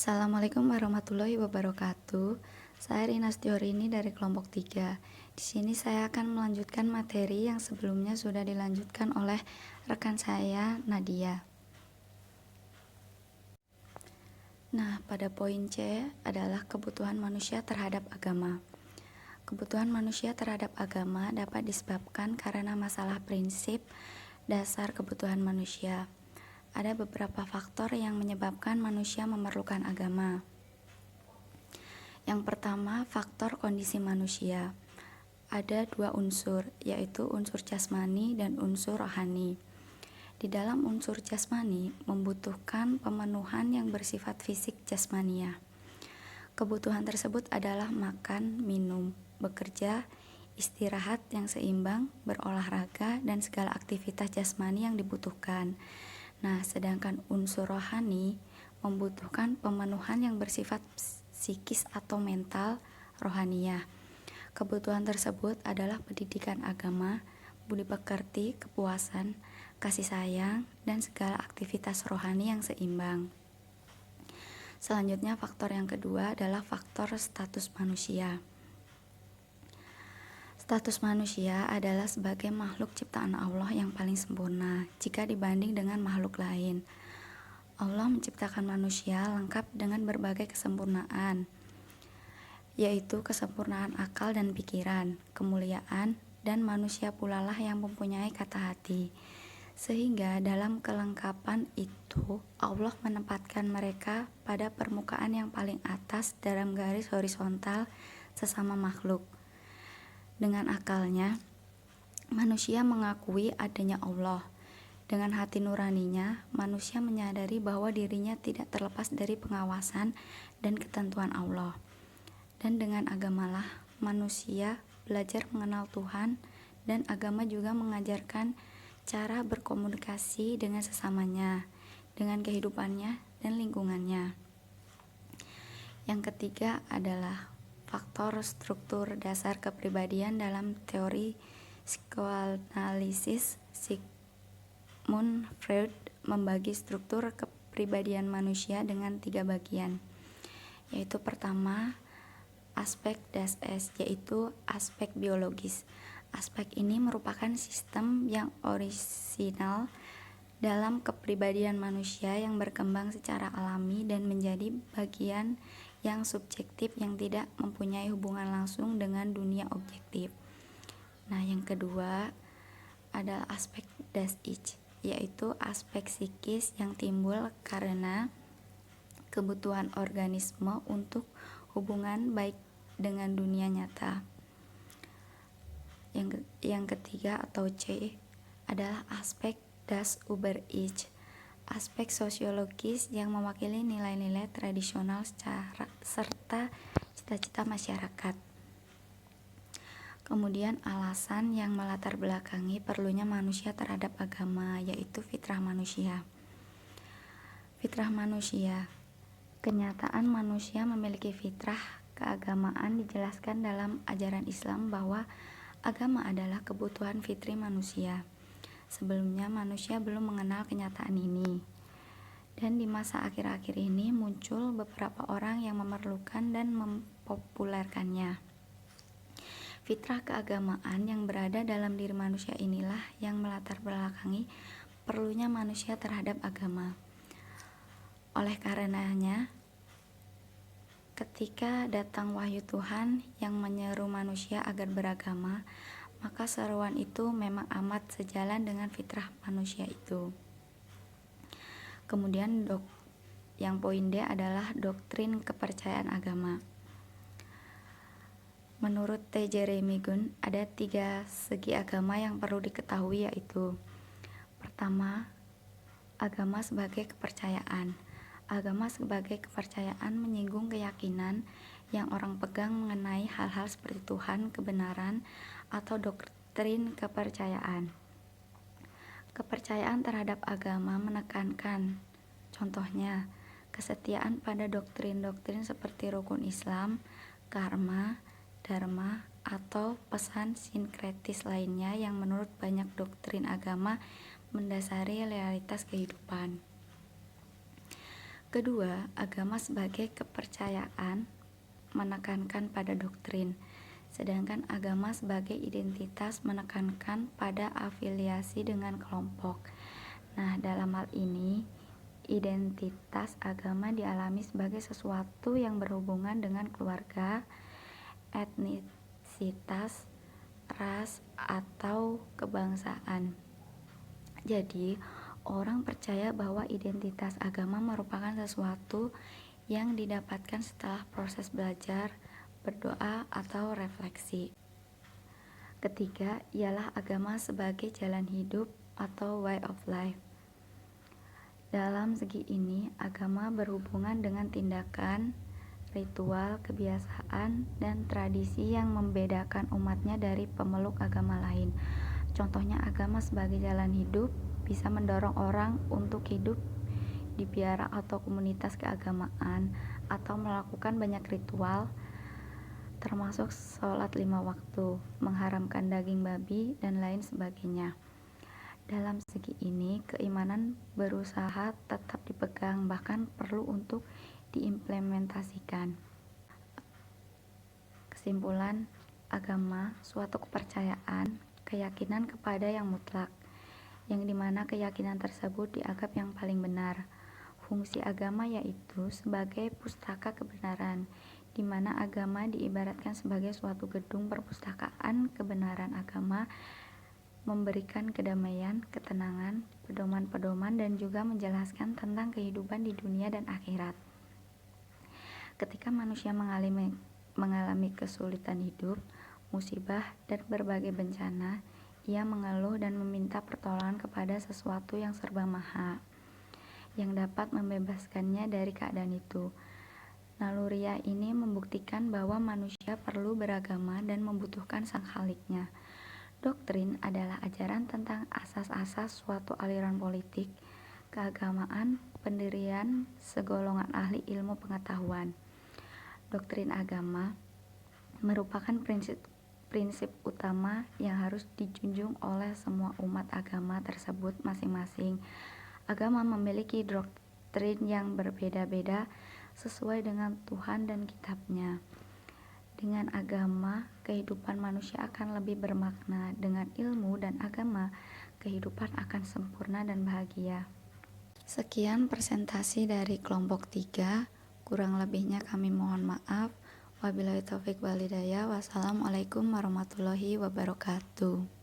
Assalamualaikum warahmatullahi wabarakatuh. Saya Rina Stiorini dari kelompok 3. Di sini saya akan melanjutkan materi yang sebelumnya sudah dilanjutkan oleh rekan saya, Nadia. Nah, pada poin C adalah kebutuhan manusia terhadap agama. Kebutuhan manusia terhadap agama dapat disebabkan karena masalah prinsip dasar kebutuhan manusia. Ada beberapa faktor yang menyebabkan manusia memerlukan agama. Yang pertama, faktor kondisi manusia. Ada dua unsur, yaitu unsur jasmani dan unsur rohani. Di dalam unsur jasmani membutuhkan pemenuhan yang bersifat fisik jasmania. Kebutuhan tersebut adalah makan, minum, bekerja, istirahat yang seimbang, berolahraga, dan segala aktivitas jasmani yang dibutuhkan. Nah, sedangkan unsur rohani membutuhkan pemenuhan yang bersifat psikis atau mental rohaniyah. Kebutuhan tersebut adalah pendidikan agama, budi pekerti, kepuasan, kasih sayang, dan segala aktivitas rohani yang seimbang. Selanjutnya, faktor yang kedua adalah faktor status manusia. Status manusia adalah sebagai makhluk ciptaan Allah yang paling sempurna jika dibanding dengan makhluk lain. Allah menciptakan manusia lengkap dengan berbagai kesempurnaan, yaitu kesempurnaan akal dan pikiran, kemuliaan, dan manusia pula lah yang mempunyai kata hati. Sehingga dalam kelengkapan itu Allah menempatkan mereka pada permukaan yang paling atas dalam garis horizontal sesama makhluk. Dengan akalnya, manusia mengakui adanya Allah. Dengan hati nuraninya, manusia menyadari bahwa dirinya tidak terlepas dari pengawasan dan ketentuan Allah. Dan dengan agamalah manusia belajar mengenal Tuhan, dan agama juga mengajarkan cara berkomunikasi dengan sesamanya, dengan kehidupannya dan lingkungannya. Yang ketiga adalah faktor struktur dasar kepribadian dalam teori psikoanalisis. Sigmund Freud membagi struktur kepribadian manusia dengan 3 bagian, yaitu pertama, aspek dasar, yaitu aspek biologis. Aspek ini merupakan sistem yang orisinal dalam kepribadian manusia yang berkembang secara alami dan menjadi bagian yang subjektif yang tidak mempunyai hubungan langsung dengan dunia objektif. Nah, yang kedua adalah aspek das-Ich, yaitu aspek psikis yang timbul karena kebutuhan organisme untuk hubungan baik dengan dunia nyata. Yang ketiga atau C adalah aspek das Über-Ich, aspek sosiologis yang mewakili nilai-nilai tradisional serta cita-cita masyarakat. Kemudian alasan yang melatar belakangi perlunya manusia terhadap agama, yaitu fitrah manusia. Fitrah manusia. Kenyataan manusia memiliki fitrah keagamaan dijelaskan dalam ajaran Islam bahwa agama adalah kebutuhan fitri manusia. Sebelumnya manusia belum mengenal kenyataan ini. Dan di masa akhir-akhir ini muncul beberapa orang yang memerlukan dan mempopulerkannya. Fitrah keagamaan yang berada dalam diri manusia inilah yang melatar belakangi perlunya manusia terhadap agama. Oleh karenanya, ketika datang wahyu Tuhan yang menyeru manusia agar beragama, maka seruan itu memang amat sejalan dengan fitrah manusia itu. Kemudian yang poin D adalah doktrin kepercayaan agama. Menurut T. Jeremy Gunn, ada 3 segi agama yang perlu diketahui, yaitu pertama, agama sebagai kepercayaan. Agama sebagai kepercayaan menyinggung keyakinan yang orang pegang mengenai hal-hal seperti Tuhan, kebenaran, atau doktrin kepercayaan. Kepercayaan terhadap agama menekankan, contohnya, kesetiaan pada doktrin-doktrin seperti rukun Islam, karma, dharma, atau pesan sinkretis lainnya yang menurut banyak doktrin agama mendasari realitas kehidupan. Kedua, agama sebagai kepercayaan menekankan pada doktrin, sedangkan agama sebagai identitas menekankan pada afiliasi dengan kelompok. Nah, dalam hal ini, identitas agama dialami sebagai sesuatu yang berhubungan dengan keluarga, etnisitas, ras, atau kebangsaan. Jadi, orang percaya bahwa identitas agama merupakan sesuatu yang didapatkan setelah proses belajar, berdoa, atau refleksi. Ketiga, ialah agama sebagai jalan hidup atau way of life. Dalam segi ini, agama berhubungan dengan tindakan, ritual, kebiasaan, dan tradisi yang membedakan umatnya dari pemeluk agama lain. Contohnya, agama sebagai jalan hidup bisa mendorong orang untuk hidup di biara atau komunitas keagamaan atau melakukan banyak ritual, termasuk sholat 5 waktu, mengharamkan daging babi, dan lain sebagainya. Dalam segi ini, keimanan berusaha tetap dipegang, bahkan perlu untuk diimplementasikan. Kesimpulan, agama suatu kepercayaan, keyakinan kepada yang mutlak, yang dimana keyakinan tersebut dianggap yang paling benar. Fungsi agama yaitu sebagai pustaka kebenaran, di mana agama diibaratkan sebagai suatu gedung perpustakaan kebenaran agama, memberikan kedamaian, ketenangan, pedoman-pedoman, dan juga menjelaskan tentang kehidupan di dunia dan akhirat. Ketika manusia mengalami kesulitan hidup, musibah, dan berbagai bencana, ia mengeluh dan meminta pertolongan kepada sesuatu yang serba maha, yang dapat membebaskannya dari keadaan itu. Naluriah ini membuktikan bahwa manusia perlu beragama dan membutuhkan sang Khaliknya. Doktrin adalah ajaran tentang asas-asas suatu aliran politik, keagamaan, pendirian segolongan ahli ilmu pengetahuan. Doktrin agama merupakan prinsip utama yang harus dijunjung oleh semua umat agama tersebut masing-masing. Agama memiliki doktrin yang berbeda-beda sesuai dengan Tuhan dan kitabnya. Dengan agama, kehidupan manusia akan lebih bermakna. Dengan ilmu dan agama, kehidupan akan sempurna dan bahagia. Sekian presentasi dari kelompok 3. Kurang lebihnya kami mohon maaf. Wabillahi taufik wal hidayah. Wassalamualaikum warahmatullahi wabarakatuh.